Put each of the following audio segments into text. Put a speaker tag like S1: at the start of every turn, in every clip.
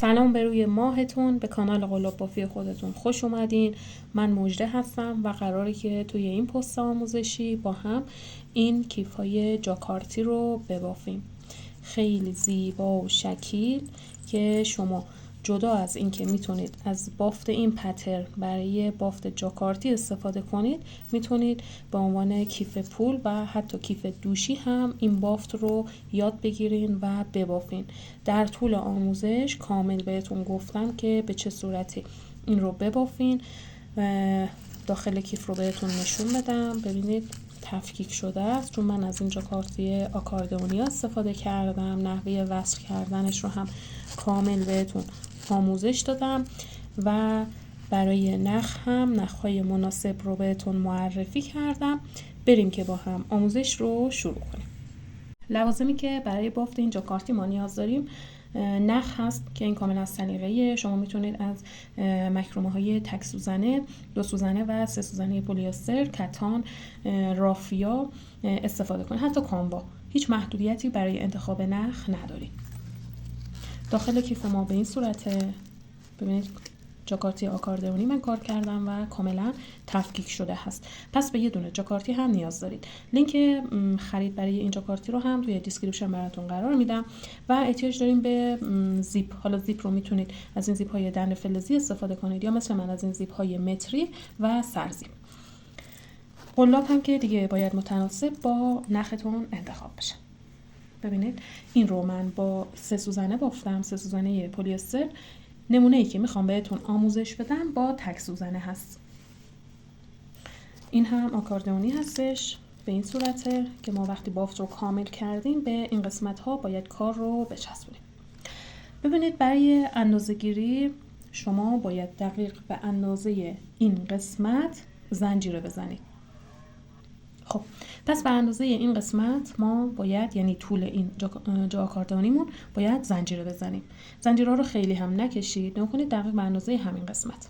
S1: سلام به روی ماهتون، به کانال قلاب بافی خودتون خوش اومدین. من مژده هستم و قراره که توی این پست آموزشی با هم این کیف‌های جاکارتی رو ببافیم. خیلی زیبا و شکیل که شما جدا از این که میتونید از بافت این پترن برای بافت جاکارتی استفاده کنید، میتونید به عنوان کیف پول و حتی کیف دوشی هم این بافت رو یاد بگیرین و ببافین. در طول آموزش کامل بهتون گفتم که به چه صورتی این رو ببافین. داخل کیف رو بهتون نشون بدم. ببینید تفکیک شده است، چون من از این جاکارتی آکاردئونی استفاده کردم. نحوه وصل کردنش رو هم کامل بهتون آموزش دادم و برای نخ هم نخهای مناسب رو بهتون معرفی کردم. بریم که با هم آموزش رو شروع کنیم. لوازمی که برای بافت این جاکارتی ما نیاز داریم نخ هست که این کاملا سلیقه‌ایه. شما میتونید از مکرمه های تک سوزنه، 2 سوزنه و 3 سوزنه پلی‌استر، کتان، رافیا استفاده کنید، حتی کاموا. هیچ محدودیتی برای انتخاب نخ ندارید. داخل کیف ما به این صورته. ببینید جاکارتی آکاردئونی من کار کردم و کاملا تفکیک شده هست. پس به یه دونه جاکارتی هم نیاز دارید. لینک خرید برای این جاکارتی رو هم توی دیسکریپشن براتون قرار میدم و احتیاج داریم به زیپ. حالا زیپ رو میتونید از این زیپ های دنده فلزی استفاده کنید یا مثل من از این زیپ های متری و سرزیپ. قلاب هم که دیگه باید متناسب با نختون انتخاب بشه. ببینید این رو من با 3 سوزنه بافتم، 3 سوزنه پلی‌استر. نمونه ای که میخوام بهتون آموزش بدم با تک سوزنه هست. این هم آکاردئونی هستش به این صورته که ما وقتی بافت رو کامل کردیم به این قسمت ها باید کار رو بچسبونیم. ببینید برای اندازه گیری شما باید دقیق به اندازه این قسمت زنجیره بزنید. خب پس به اندازه این قسمت ما باید، یعنی طول این جا آکاردئونیمون، باید زنجیره بزنیم. زنجیره رو خیلی هم نکشید، نکنید، دقیق به اندازه همین قسمت.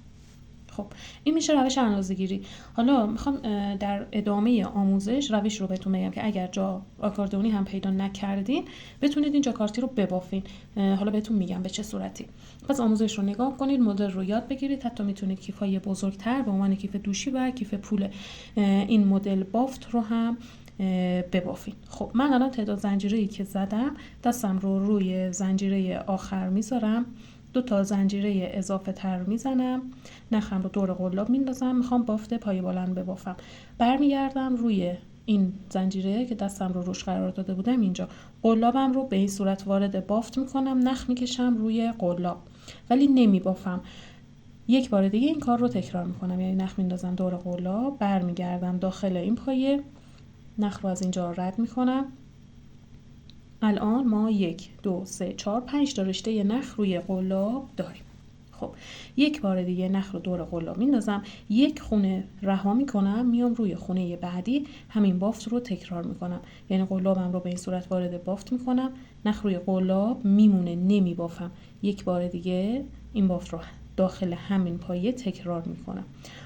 S1: خب این میشه روش اندازه‌گیری. حالا میخوام در ادامه آموزش روش رو بهتون بگم که اگر جا آکاردئونی هم پیدا نکردین بتونید این جاکارتی رو ببافین. حالا بهتون میگم به چه صورتی. پس آموزش رو نگاه کنید، مدل رو یاد بگیرید. حتی میتونید کیف‌های بزرگتر به عنوان کیف دوشی و کیف پول این مدل بافت رو هم ببافین. خب من الان تعداد زنجیره‌ای که زدم دستم رو روی زنجیره آخر میذارم، 2 تا زنجیره اضافه تر میزنم، نخم رو دور قلاب میندازم. میخوام بافت پای بلند ببافم. برمیگردم روی این زنجیره که دستم رو روش قرار داده بودم، اینجا قلابم رو به این صورت وارد بافت میکنم، نخ میکشم روی قلاب ولی نمیبافم. یک بار دیگه این کار رو تکرار میکنم، یعنی نخ میندازم دور قلاب، برمیگردم داخل این پایه، نخ رو از اینجا رد میکنم. الان ما 1 2 3 4 5 تا رشته نخ روی قلاب داریم. خب یک بار دیگه نخ رو دور قلاب میندازم، یک خونه رها میکنم، میام روی خونه بعدی همین بافت رو تکرار میکنم، یعنی قلابم رو به این صورت وارد بافت میکنم، نخ روی قلاب میمونه، نمیبافم. یک بار دیگه این بافت رو داخل همین پایه تکرار میکنم.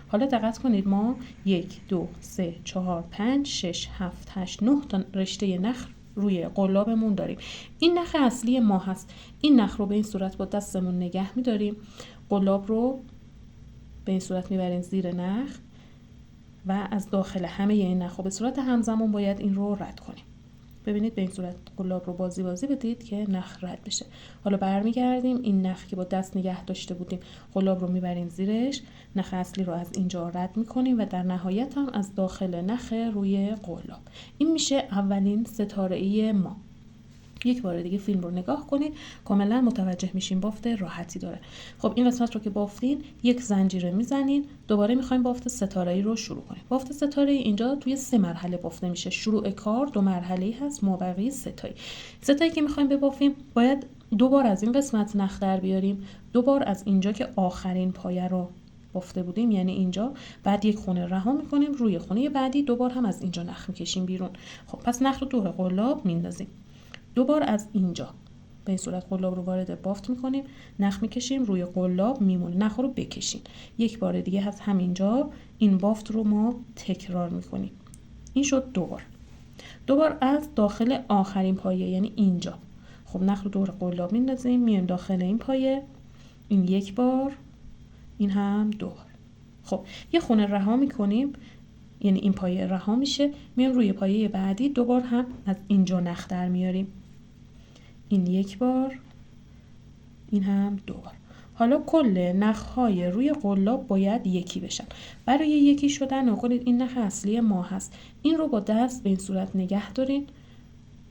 S1: حالا دقت کنید ما 1 2 3 4 5 6 7 8 9 تا رشته نخ روی قلابمون داریم. این نخ اصلی ما هست. این نخ رو به این صورت با دستمون نگه می‌داریم، قلاب رو به این صورت میبریم زیر نخ و از داخل همه این نخ به صورت همزمان باید این رو رد کنیم. ببینید به این صورت قلاب رو بازی بدید که نخ رد بشه. حالا برمیگردیم این نخ که با دست نگه داشته بودیم، قلاب رو میبریم زیرش، نخ اصلی رو از اینجا رد میکنیم و در نهایت هم از داخل نخ روی قلاب. این میشه اولین ستاره‌ای ما. یک بار دیگه فیلم رو نگاه کنید، کاملا متوجه میشین بافت راحتی داره. خب این قسمت رو که بافتین یک زنجیره میزنین، دوباره میخوایم بافت ستاره‌ای رو شروع کنیم. بافت ستاره‌ای اینجا توی 3 مرحله بافته میشه. شروع کار 2 مرحله‌ای هست، مابقی 3 تایی. 3 تایی که میخوایم ببافیم باید 2 بار از این قسمت نخ در بیاریم، 2 بار از اینجا که آخرین پایه رو بافته بودیم، یعنی اینجا، بعد یک خونه رها میکنیم، روی خونه بعدی 2 بار هم از اینجا نخ میکشیم بیرون. خب پس نخ رو دور قلاب میندازیم، 2 بار از اینجا به این صورت قلاب رو وارد بافت میکنیم، نخ میکشیم، روی قلاب میمونه، نخ رو بکشین. یک بار دیگه از همینجا این بافت رو ما تکرار میکنیم. این شد 2 بار. 2 بار از داخل آخرین پایه، یعنی اینجا. خب نخ رو دور قلاب میندازیم، میایم داخل این پایه، این یک بار، این هم دو بار. خب یه خونه رها میکنیم، یعنی این پایه رها میشه، میایم روی پایه بعدی دوبار هم از اینجا نخ در میاریم، این یک بار، این هم دو بار. حالا کل نخهای روی قلاب باید یکی بشن. برای یکی شدن نکنید این نخ اصلی ما هست، این رو با دست به این صورت نگه دارین،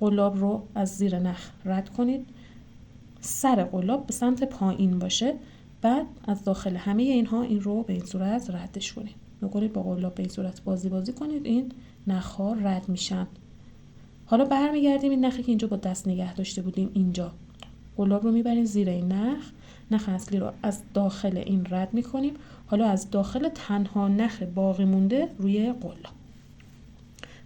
S1: قلاب رو از زیر نخ رد کنید، سر قلاب به سمت پایین باشه، بعد از داخل همه اینها این رو به این صورت ردش کنید. نکنید با قلاب به این صورت بازی کنید، این نخها رد میشن. حالا برمیگردیم این نخی که اینجا با دست نگه داشته بودیم اینجا، قلاب رو میبریم زیر این نخ اصلی رو از داخل این رد میکنیم. حالا از داخل تنها نخ باقی مونده روی قلاب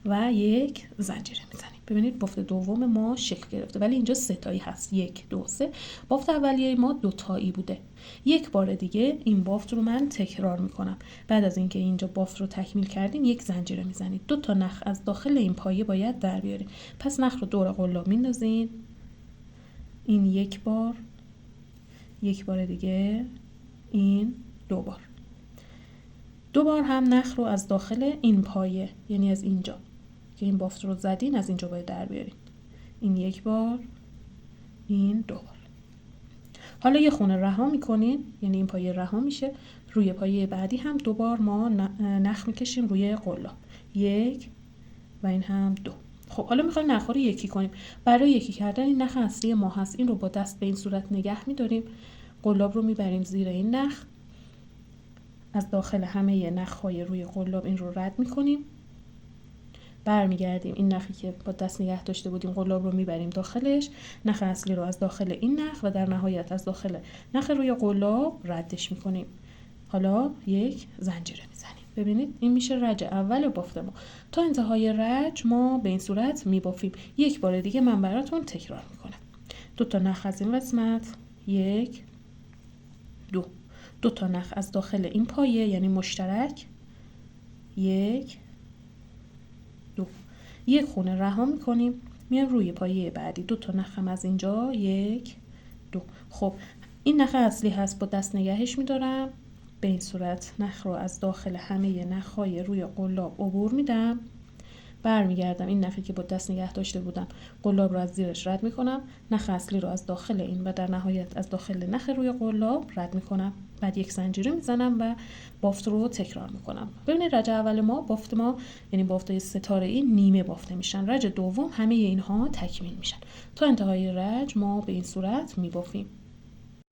S1: و یک زنجیره میزنیم. ببینید بافت دوم ما شکل گرفته، ولی اینجا سه تایی هست، 1 2 3. بافت اولیه ما 2 تایی بوده. یک بار دیگه این بافت رو من تکرار میکنم. بعد از اینکه اینجا بافت رو تکمیل کردیم یک زنجیره میزنید. 2 تا نخ از داخل این پایه باید در بیاریم. پس نخ رو دور قلاب میندازین، این یک بار، یک بار دیگه، این دو بار. دو بار هم نخ رو از داخل این پایه، یعنی از اینجا که این بافت رو زدین از اینجا باید در بیارین، این یک بار، این دو بار. حالا یه خونه رها میکنین، یعنی این پایه رها میشه، روی پایه بعدی هم دو بار ما نخ میکشیم روی قلاب، یک و این هم دو. خب حالا میخوایم نخ رو یکی کنیم. برای یکی کردن این نخ اصلی ما هست، این رو با دست به این صورت نگه میداریم، قلاب رو میبریم زیر این نخ، از داخل همه نخهای روی قلاب این رو رد میکنیم، برمیگردیم این نخی که با دست نگه داشته بودیم قلاب رو میبریم داخلش، نخ اصلی رو از داخل این نخ و در نهایت از داخل نخ روی قلاب ردش میکنیم. حالا یک زنجیره میزنیم. ببینید این میشه رج اول بافت ما. تا انتهای رج ما به این صورت میبافیم. یک بار دیگه من براتون تکرار میکنم. 2 تا نخ از این قسمت، 1 2. 2 تا نخ از داخل این پایه یعنی مشترک، 1 2. یک خونه رها میکنیم، میایم روی پایه بعدی، 2 تا نخ هم از اینجا، 1 2. خب این نخ اصلی هست، با دست نگهش میدارم، به این صورت نخ رو از داخل همه نخهای روی قلاب عبور میدم، برمیگردم این نخی که با دست نگه داشته بودم قلاب رو از زیرش رد میکنم، نخ اصلی رو از داخل این و در نهایت از داخل نخ روی قلاب رد میکنم، بعد یک زنجیره میزنم و بافت رو تکرار میکنم. ببینید رج اول ما، بافت ما یعنی بافتای ستاره ای نیمه بافته میشن، رج دوم همه اینها تکمیل میشن. تا انتهای رج ما به این صورت میبافیم.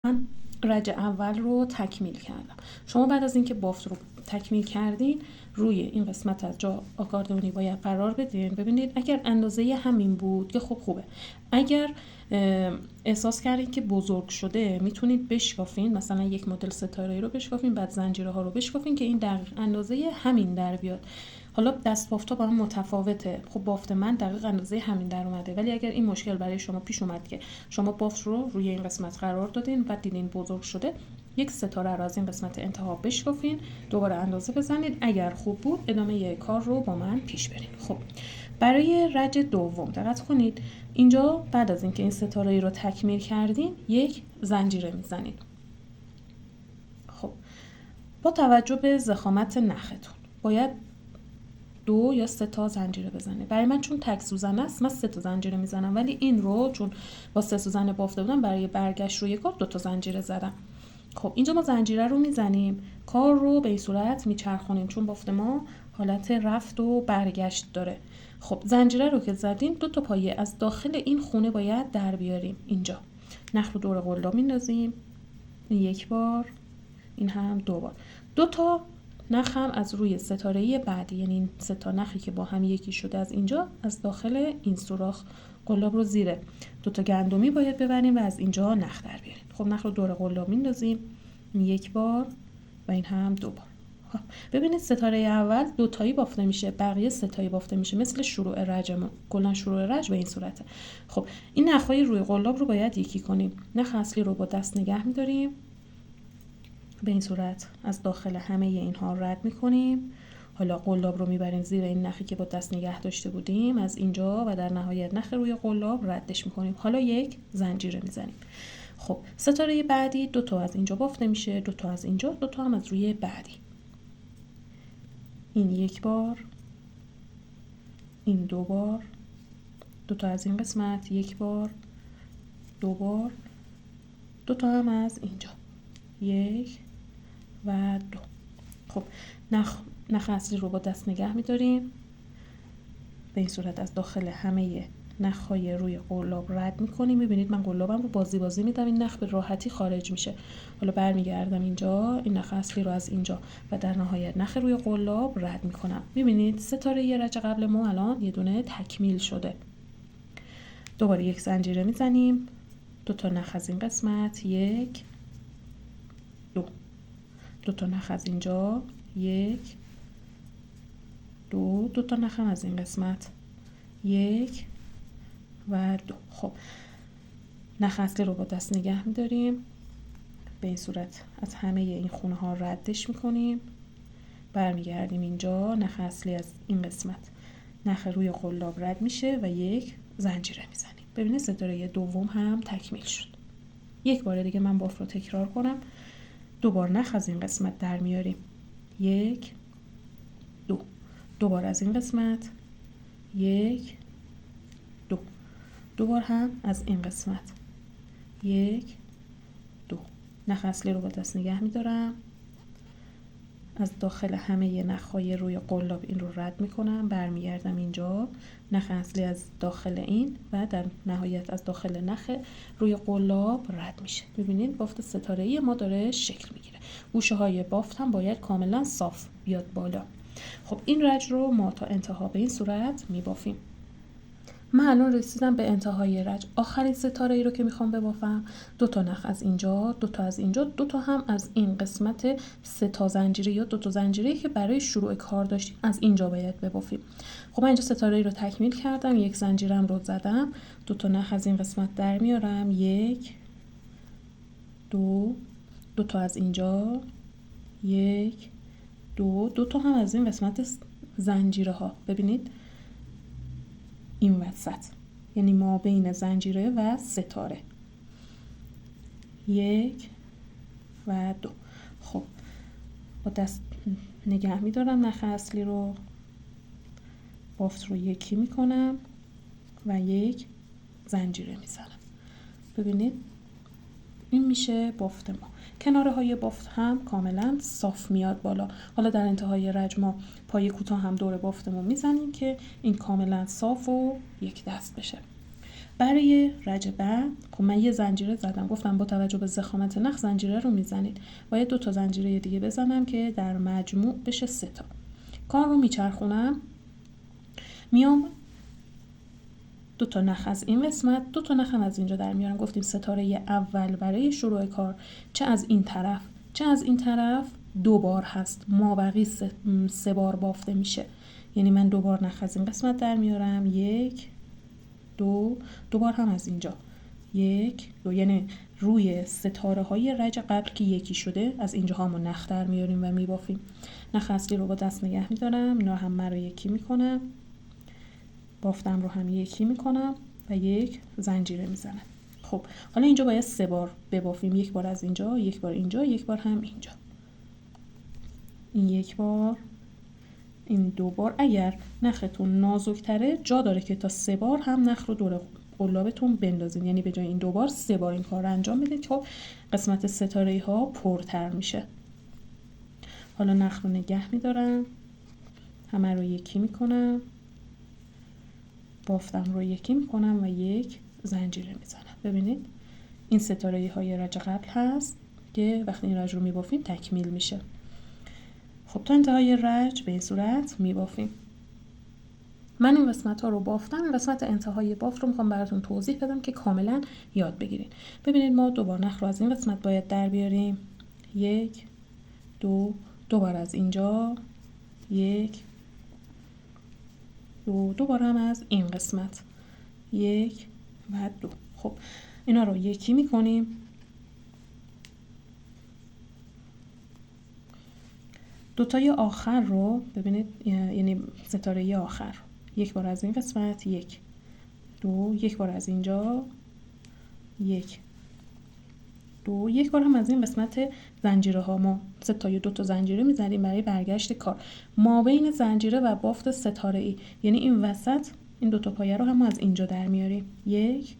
S1: من رج اول رو تکمیل کردم. شما بعد از اینکه بافت رو تکمیل کردین روی این قسمت از جا آکاردئونی باید قرار بدین. ببینید اگر اندازه همین بود که خب خوبه، اگر احساس کردین که بزرگ شده میتونید بشکافین، مثلا یک مدل ستاره‌ای رو بشکافین، بعد زنجیره ها رو بشکافین که این دقیق اندازه همین در بیاد. حالا دست بافت‌ها با هم متفاوته. خب بافت من دقیق اندازه همین در اومده، ولی اگر این مشکل برای شما پیش اومد که شما بافت رو روی این قسمت قرار دادین بعد دیدین بزرگ شده، یک ستاره رو از این قسمت انتها بشکافین، دوباره اندازه بزنید، اگر خوب بود ادامه کار رو با من پیش برید. خب برای رج دوم دقت کنید، اینجا بعد از اینکه این ستاره رو تکمیل کردین یک زنجیره میزنید. خب با توجه به ضخامت نختون باید 2 یا 3 تا زنجیره بزنید. برای من چون تک سوزن است من 3 تا زنجیره میزنم، ولی این رو چون با 3 سوزن بافته بودم برای برگشت روی کار 2 تا زنجیره زدم. خب اینجا ما زنجیره رو میزنیم، کار رو به این صورت میچرخونیم چون بافت ما حالت رفت و برگشت داره. خب زنجیره رو که زدیم 2 تا پایه از داخل این خونه باید در بیاریم. اینجا نخ رو دور قلاب میندازیم، این یک بار، این هم 2 بار. 2 تا نخ هم از روی ستاره بعدی، یعنی این 3 تا نخی که با هم یکی شده از اینجا از داخل این سوراخ قلاب رو زیر 2 تا گندمی باید ببریم و از اینجا نخ در بیاریم. خب نخ رو دور قلاب میندازیم، این یک بار و این هم 2 بار. ببینید ستاره اول 2 تایی بافته میشه، بقیه 3 تایی بافته میشه، مثل شروع رجمون. کلا شروع رج به این صورته. خب این نخهای روی قلاب رو باید یکی کنیم. نخ اصلی رو با دست نگه میداریم، به این صورت از داخل همه اینها رد میکنیم، حالا قلاب رو میبریم زیر این نخی که با دست نگه داشته بودیم از اینجا و در نهایت نخ روی قلاب ردش میکنیم. حالا یک زنجیره میزنیم. خب ستاره بعدی 2 تا از اینجا بافته میشه، 2 تا از اینجا، 2 تا هم از روی بعدی. این 1 بار، این 2 بار، 2 تا از این قسمت، 1 بار، 2 بار، 2 تا هم از اینجا، 1 و 2. خب نخ اصلی رو با دست نگه می‌داریم. به این صورت از داخل همه نخ‌های روی قلاب رد می‌کنیم. می‌بینید من قلابم رو بازی میدم، این نخ به راحتی خارج میشه. حالا برمیگردم اینجا، این نخ اصلی رو از اینجا و در نهایت نخ روی قلاب رد می‌کنم. می‌بینید ستاره رج قبل ما الان یه دونه تکمیل شده. دوباره یک زنجیره میزنیم، 2 تا نخ از این قسمت، 1 2 2 تا نخ از اینجا، 1 2 2 تا نخ از این قسمت، 1 و 2. خب نخ اصلی رو با دست نگه می‌داریم، به این صورت از همه این خونه ها ردش می‌کنیم. برمیگردیم اینجا، نخ اصلی از این قسمت نخ روی قلاب رد میشه و یک زنجیره میزنیم. ببینید ستاره دوم هم تکمیل شد. یک بار دیگه من بافت رو تکرار کنم. 2 بار نخ از این قسمت در میاریم، 1 2 2 بار از این قسمت، 1 2 2 بار هم از این قسمت، 1 2 نخ اصلی رو با دست نگه میدارم، از داخل همه نخ‌های روی قلاب این رو رد میکنم. برمیگردم اینجا، نخ اصلی از داخل این و در نهایت از داخل نخ روی قلاب رد میشه. ببینید بافت ستاره‌ای ما داره شکل میگیره. گوشه های بافت هم باید کاملا صاف بیاد بالا. خب این رج رو ما تا انتها به این صورت میبافیم. من الان رسیدم به انتهای رج. آخرین ستاره ای رو که میخوام ببافم، 2 تا نخ از اینجا، 2 تا از اینجا، 2 تا هم از این قسمت 3 تا زنجیره یا 2 تا زنجیره که برای شروع کار داشتیم از اینجا باید ببافیم. خب من اینجا ستاره ای رو تکمیل کردم، یک زنجیرم رو زدم، 2 تا نخ از این قسمت در میارم، 1 2 2 تا از اینجا، 1 2 2 تا هم از این قسمت زنجیره ها. ببینید این وسط، یعنی ما بین زنجیره و ستاره، 1 و 2. خب با دست نگه میدارم نخ اصلی رو، بافت رو یکی میکنم و یک زنجیره میزنم. ببینید این میشه بافت ما. کناره های بافت هم کاملا صاف میاد بالا. حالا در انتهای رج ما پای کوتاه هم دور بافتمون میزنیم که این کاملا صاف و یک دست بشه. برای رج بعد خب من یه زنجیره زدم، گفتم با توجه به ضخامت نخ زنجیره رو میزنید. باید 2 تا زنجیره دیگه بزنم که در مجموع بشه 3 تا. کار رو میچرخونم، میام 2 تا نخ از این قسمت، 2 تا نخ از اینجا در میارم. گفتیم ستاره اول برای شروع کار چه از این طرف چه از این طرف 2 بار هست، مابقی 3 بار بافته میشه. یعنی من 2 بار نخ از این قسمت در میارم، 1 2 2 بار هم از اینجا، 1 2. یعنی روی ستاره های رج قبل که یکی شده از اینجا هم نخ در میاریم و میبافیم. نخ اصلی رو با دست نگه میدارم، اینا هم رو یکی میکنم، بافتم رو هم یکی میکنم و یک زنجیره میزنم. خب حالا اینجا باید 3 بار ببافیم، 1 بار از اینجا، 1 بار اینجا، 1 بار هم اینجا. این 1 بار، این 2 بار. اگر نختون نازک‌تره جا داره که تا 3 بار هم نخ رو دور قلابتون بندازین، یعنی به جای این 2 بار 3 بار این کار رو انجام بدید که قسمت ستاره‌ای ها پرتر میشه. حالا نخ رو نگه میدارم، همه رو یکی میکنم، بافتم رو یکی میکنم و یک زنجیره میزنم. ببینید این ستاره های رج قبل هست که وقتی این رج رو میبافیم تکمیل میشه. خب تا انتهای رج به این صورت میبافیم. من این قسمت ها رو بافتم، این قسمت انتهای بافت رو میخوام براتون توضیح بدم که کاملا یاد بگیرین. ببینید ما 2 بار نخ رو از این قسمت باید در بیاریم، 1 2 2 بار از اینجا، 1 2 2 بار هم از این قسمت، 1 و 2. خب اینا رو یکی میکنیم، دوتای آخر رو ببینید، یعنی ستاره آخر یک بار از این قسمت، یک دو، یک بار از اینجا، یک دو، یک بار هم از این قسمت زنجیره ها ما ستای دو تا زنجیره میزنیم برای برگشت کار. ما بین زنجیره و بافت ستاره ای، یعنی این وسط این دو تا پایه رو هم از اینجا در میاریم، یک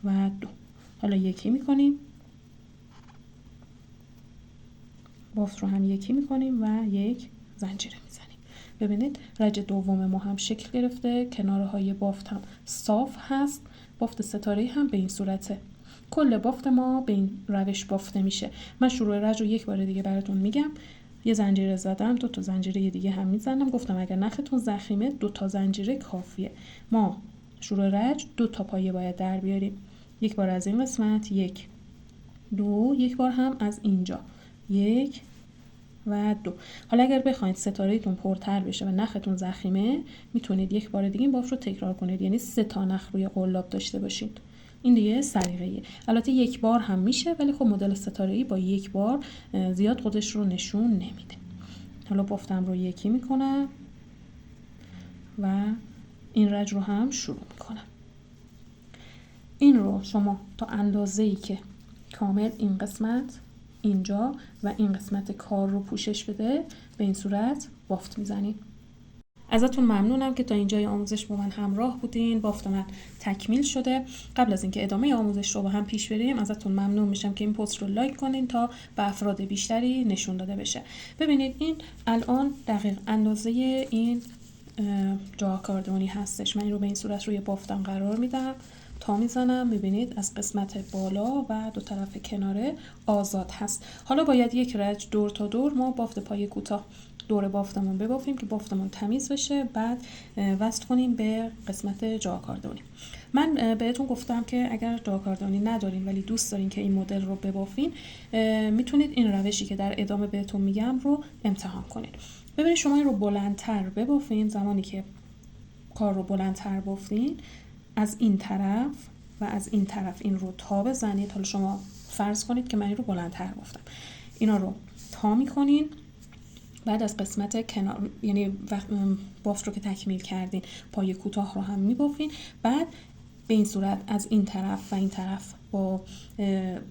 S1: و دو. حالا یکی میکنیم، بافت رو هم یکی میکنیم و یک زنجیره میزنیم. ببینید رج دوم ما هم شکل گرفته، کناره های بافت هم صاف هست، بافت ستاره هم به این صورته. کل بافت ما به این روش بافته میشه. من شروع رج رو یک بار دیگه براتون میگم. یه زنجیره زدم، دو تا زنجیره دیگه هم میزنم. گفتم اگر نختون ضخیمه 2 تا زنجیره کافیه. ما شروع رج 2 تا پایه باید در بیاریم. یک بار از این قسمت، یک دو، یک بار هم از اینجا، یک و دو. حالا اگر بخواید ستاره‌تون پرتر بشه و نختون ضخیمه، میتونید یک بار دیگه این بافت رو تکرار کنید، یعنی 3 تا نخ روی قلاب داشته باشید. این دیگه سلیقه‌ایه. البته یک بار هم میشه، ولی خب مدل ستاره‌ای با یک بار زیاد خودش رو نشون نمیده. حالا بافتم رو یکی میکنم و این رج رو هم شروع میکنم. این رو شما تا اندازه‌ای که کامل این قسمت اینجا و این قسمت کار رو پوشش بده به این صورت بافت میزنید. ازتون ممنونم که تا اینجای آموزش با من همراه بودین. بافت من تکمیل شده. قبل از اینکه ادامه آموزش رو با هم پیش بریم، ازتون ممنون میشم که این پست رو لایک کنین تا به افراد بیشتری نشون داده بشه. ببینید این الان دقیق اندازه این جاکاردونی هستش. من این رو به این صورت روی بافتم قرار میدم، تا میزنم. ببینید از قسمت بالا و دو طرف کناره آزاد هست. حالا باید یک رج دور تا دور ما بافت پای کوتاه دور بافتمون ببافیم که بافتمون تمیز بشه، بعد وصل کنیم به قسمت جاکاردونی. من بهتون گفتم که اگر جاکاردونی ندارین ولی دوست دارین که این مدل رو ببافین، میتونید این روشی که در ادامه بهتون میگم رو امتحان کنید. ببینید شما این رو بلندتر ببافین. زمانی که کار رو بلندتر بافتین، از این طرف و از این طرف این رو تا بزنید. حالا شما فرض کنید که من این رو بلندتر بافتم، اینا رو تا میکنین. بعد از قسمت کنار، یعنی بافت رو که تکمیل کردین، پای کوتاه رو هم میبافین. بعد به این صورت از این طرف و این طرف با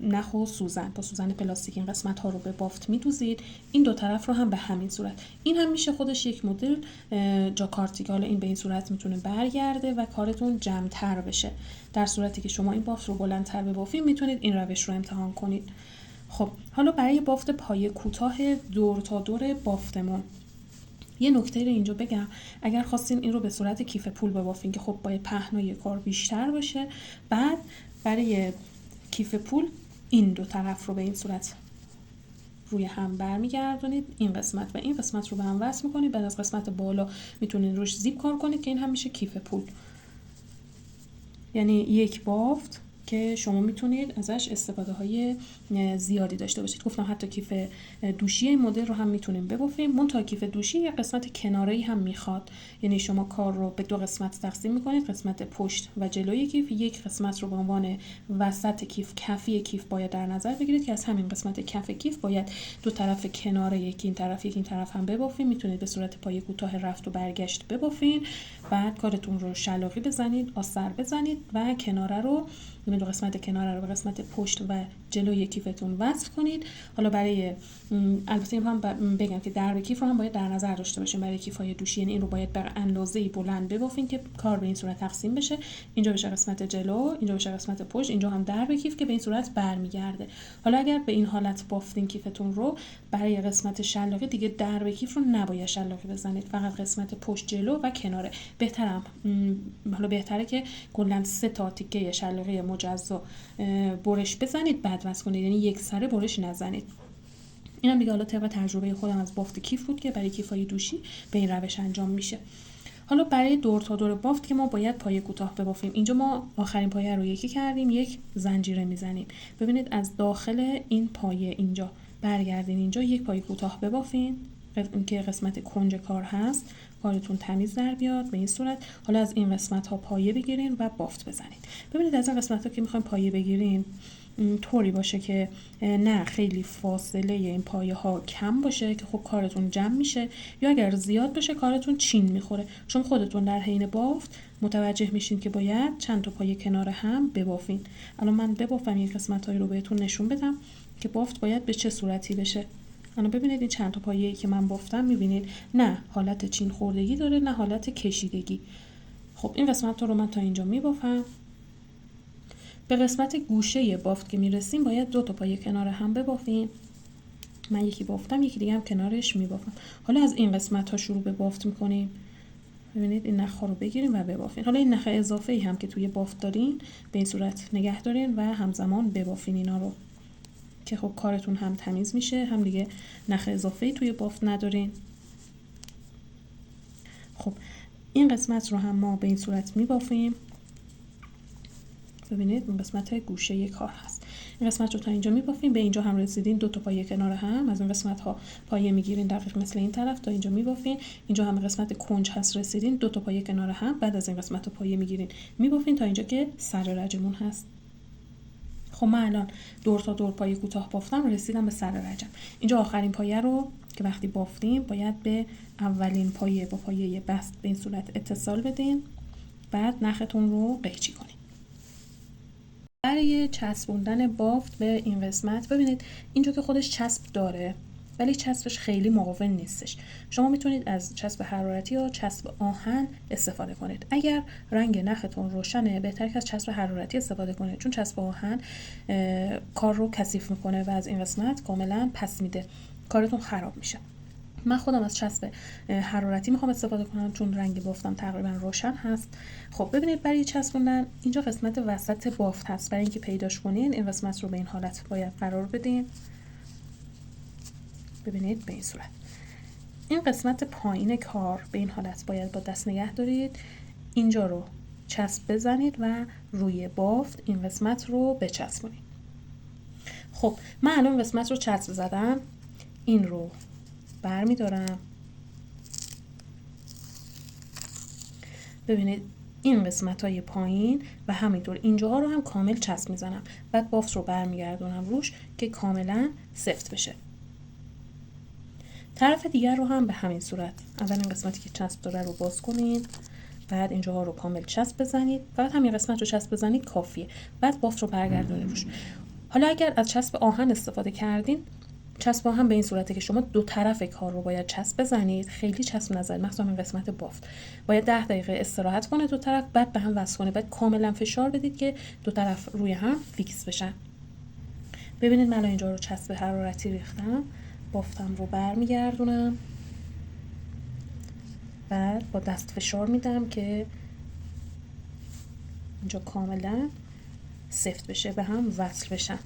S1: نخ و سوزن، با سوزن پلاستیک این قسمت ها رو به بافت میدوزید. این دو طرف رو هم به همین صورت. این هم میشه خودش یک مدل جاکارتی که حالا این به این صورت میتونه برگرده و کارتون جمع‌تر بشه. در صورتی که شما این بافت رو بلندتر ببافید، میتونید این روش رو امتحان کنید. خب حالا برای بافت پای کوتاه دور تا دور بافتمون یه نکته رو اینجا بگم. اگر خواستین این رو به صورت کیف پول ببافین که خب باید پهنای کار بیشتر باشه، بعد برای کیف پول این دو طرف رو به این صورت روی هم برمیگردونید، این قسمت و این قسمت رو به هم وصل میکنید. بعد از قسمت بالا میتونید روش زیپ کار کنید که این هم میشه کیف پول، یعنی یک بافت که شما میتونید ازش استفاده های زیادی داشته باشید. گفتم حتی کیف دوشی این مدل رو هم میتونیم ببافیم. منتها کیف دوشی یه قسمت کناره‌ای هم میخواد، یعنی شما کار رو به 2 قسمت تقسیم میکنید، قسمت پشت و جلوی کیف. یک قسمت رو به عنوان وسط کیف، کفی کیف باید در نظر بگیرید که از همین قسمت کف کیف باید 2 طرف کناره، یکی این طرف یکی این طرف هم ببافیم. میتونید به صورت پای کوتاه رفت و برگشت ببافین. بعد کارتون رو شلاقی بزنید، آستر بزنید و کناره رو، این دو قسمت کناره رو به قسمت پشت و جلوی کیفتون وصل کنید. حالا برای البته این هم بگم که درب کیف رو هم باید در نظر داشته باشین برای کیف‌های دوشی، یعنی این رو باید به اندازه‌ای بلند ببافین که کار به این صورت تقسیم بشه. اینجا بشه قسمت جلو، اینجا بشه قسمت پشت، اینجا هم درب کیف که به این صورت برمیگرده. حالا اگر به این حالت بافتین کیفتون رو، برای قسمت شلاقی دیگه درب کیف رو نباید شلاقی بزنید، فقط قسمت پشت، جلو و کناره. بهتره که کلاً 3 تا تیکه شلاقی مجزا برش بزنید، بعد وصل کنید، یعنی یک سره برش نزنید. اینم دیگه حالا طبق تجربه خودم از بافت کیف بود که برای کیف‌های دوشی به این روش انجام میشه. حالا برای دور تا دور بافت که ما باید پای کوتاه ببافیم، اینجا ما آخرین پایه رو یکی کردیم، یک زنجیره میزنیم. ببینید از داخل این پایه اینجا برگردین، اینجا یک پای کوتاه ببافین که قسمت کنج کار هست، کارتون تمیز در بیاد به این صورت. حالا از این قسمت ها پایه بگیرین و بافت بزنید. ببینید از این قسمت ها که میخوایم پایه بگیرین، طوری باشه که نه خیلی فاصله این پایه ها کم باشه که خب کارتون جمع میشه، یا اگر زیاد باشه کارتون چین میخوره، چون خودتون در حین بافت متوجه میشین که باید چند تا پایه کنار هم ببافین. الان من ببافم یک قسمتایی رو بهتون نشون بدم که بافت باید به چه صورتی بشه. الان ببینید این چند تا پایه‌ای که من بافتم، میبینید نه حالت چین خوردگی داره نه حالت کشیدگی. خب این قسمت رو من تا اینجا میبافم. به قسمت گوشه بافت که میرسیم باید 2 تا پایه کنار هم ببافیم. من یکی بافتم، یکی دیگه هم کنارش میبافم. حالا از این قسمت ها شروع به بافت میکنیم. ببینید این نخ ها رو بگیریم و ببافین. حالا این نخ اضافه ای هم که توی بافت دارین به این صورت نگه دارین و همزمان ببافین اینا رو که خب کارتون هم تمیز میشه، هم دیگه نخ اضافه ای توی بافت ندارین. خب این قسمت رو هم ما به این صورت میبافیم. ببینید این قسمت گوشه کار هست. این قسمت رو تا اینجا میبافیم. به اینجا هم رسیدین، 2 تا پایه کنار هم از این قسمت ها پایه میگیرین دقیق مثل این طرف تا اینجا میبافین. اینجا هم قسمت کنج هست رسیدین، 2 تا پایه کنار هم، بعد از این قسمت ها پایه میگیرین میبافین تا اینجا که سر رجمون هست. خب من الان دور تا دور پایه کوتاه بافتم، رسیدم به سر رجم. اینجا آخرین پایه رو که وقتی بافتیم باید به اولین پایه با پایه بست به این صورت اتصال بدین، بعد نختون رو قیچی کنین. برای چسبوندن بافت به این قسمت ببینید اینجا که خودش چسب داره ولی چسبش خیلی مقاوم نیستش. شما میتونید از چسب حرارتی یا چسب آهن استفاده کنید. اگر رنگ نختون روشنه بهتره که از چسب حرارتی استفاده کنید، چون چسب آهن کار رو کثیف میکنه و از این قسمت کاملا پس میده، کارتون خراب میشه. من خودم از چسب حرارتی میخوام استفاده کنم چون رنگ بافتم تقریبا روشن هست. خب ببینید برای چسبوندن اینجا قسمت وسط بافت هست. برای اینکه پیداش کنین این قسمت رو به این حالت باید قرار بدین. ببینید به این صورت. این قسمت پایین کار به این حالت باید با دست نگه دارید. اینجا رو چسب بزنید و روی بافت این قسمت رو بچسبونید. خب من الان قسمت رو چسب زدم، این رو برمی دارم. ببینید این قسمت های پایین و همینطور اینجاها رو هم کامل چسب میزنم، بعد بافت رو برمیگردونم روش که کاملا سفت بشه. طرف دیگر رو هم به همین صورت، اول این قسمتی که چسب داره رو باز کنید، بعد اینجاها رو کامل چسب بزنید، فقط همین قسمت رو چسب بزنید کافیه، بعد بافت رو برگردونید روش. حالا اگر از چسب آهن استفاده کردین، چسب آهن به این صورته که شما 2 طرف کار رو باید چسب بزنید، خیلی چسب نزنید، مخصوصا این قسمت بافت باید 10 دقیقه استراحت کنه 2 طرف، بعد به هم وصل کنه، بعد کاملا فشار بدید که 2 طرف روی هم فیکس بشن. ببینید من اینجا رو چسب حرارتی ریختم، بافتم رو برمیگردونم، بعد با دست فشار میدم که اینجا کاملا سفت بشه، به هم وصل بشن.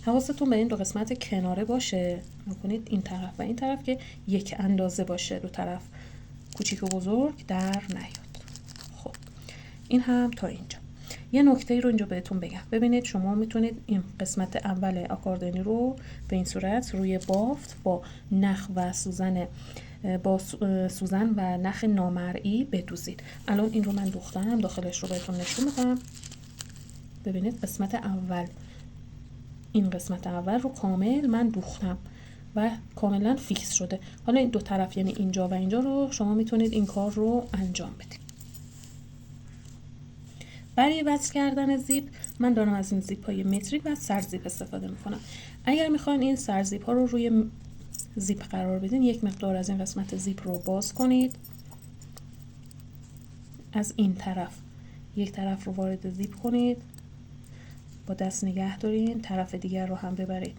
S1: حواستون به این 2 قسمت کناره باشه، میکنید این طرف و این طرف که یک اندازه باشه، 2 طرف کوچیک و بزرگ در نیاد. خب این هم تا اینجا. یه نکته رو اینجا بهتون بگم. ببینید شما میتونید این قسمت اول آکاردنی رو به این صورت روی بافت با نخ و سوزن و نخ نامرئی بدوزید. الان این رو من دوختم، داخلش رو بهتون نشون میدم. ببینید قسمت اول، این قسمت اول رو کامل من دوختم و کاملا فیکس شده. حالا این 2 طرف یعنی اینجا و اینجا رو شما میتونید این کار رو انجام بدید. برای وصل کردن زیپ من دارم از این زیپ های متریک و سرزیپ استفاده میکنم. اگر میخواین این سرزیپ ها رو روی زیپ قرار بدین، یک مقدار از این قسمت زیپ رو باز کنید، از این طرف یک طرف رو وارد زیپ کنید، با دست نگه دارین، طرف دیگر رو هم ببرید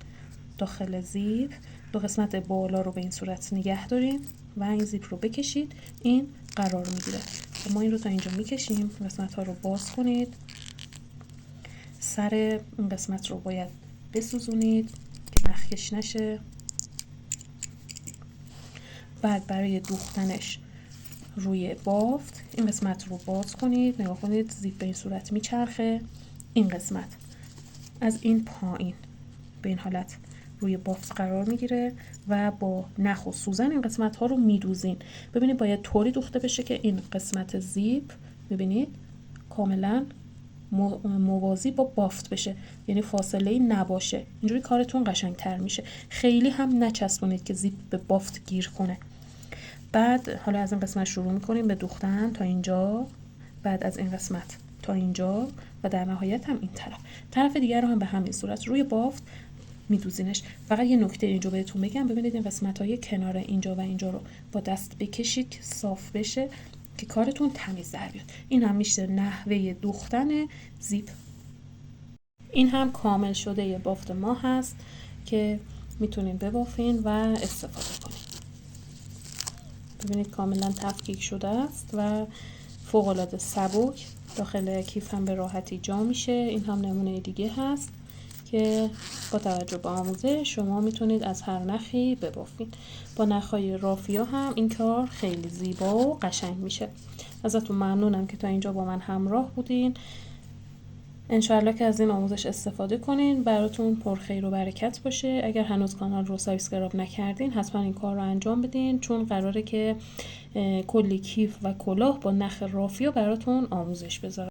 S1: داخل زیپ، 2 قسمت بالا رو به این صورت نگه دارین و این زیپ رو بکشید، این قرار میگیره. ما این رو تا اینجا میکشیم، قسمت ها رو باز کنید، سر این قسمت رو باید بسوزونید که نخکش نشه. بعد برای دوختنش روی بافت این قسمت رو باز کنید، نگاه کنید زیپ به این صورت میچرخه. این قسمت از این پایین به این حالت روی بافت قرار میگیره و با نخ و سوزن این قسمت ها رو میدوزین. ببینید باید طوری دوخته بشه که این قسمت زیپ ببینید کاملا موازی با بافت بشه، یعنی فاصله نباشه. اینجوری کارتون قشنگتر میشه. خیلی هم نچسبونید که زیپ به بافت گیر کنه. بعد حالا از این قسمت شروع میکنیم به دوختن تا اینجا، بعد از این قسمت تا اینجا و در نهایت هم این طرف دیگر رو هم به همین صورت روی بافت میدوزینش. فقط یه نکته اینجا بهتون بگم، ببینید این قسمت‌های کنار اینجا و اینجا رو با دست بکشید که صاف بشه که کارتون تمیز در بیاد. این هم میشه نحوه دوختن زیپ. این هم کامل شده یه بافت ما هست که میتونین ببافین و استفاده کنین. ببینید کاملا تفکیک شده است و فوق العاده سبک، داخل کیف هم به راحتی جا میشه. این هم نمونه دیگه هست که با توجه به آموزش شما میتونید از هر نخی ببافید. با نخهای رافیا هم این کار خیلی زیبا و قشنگ میشه. ازتون ممنونم که تا اینجا با من همراه بودین. انشاءالله که از این آموزش استفاده کنین، براتون پرخیر و برکت باشه. اگر هنوز کانال رو سابسکرایب نکردین حتما این کار رو انجام بدین، چون قراره که کلی کیف و کلاه با نخ رافیا براتون آموزش بذارم.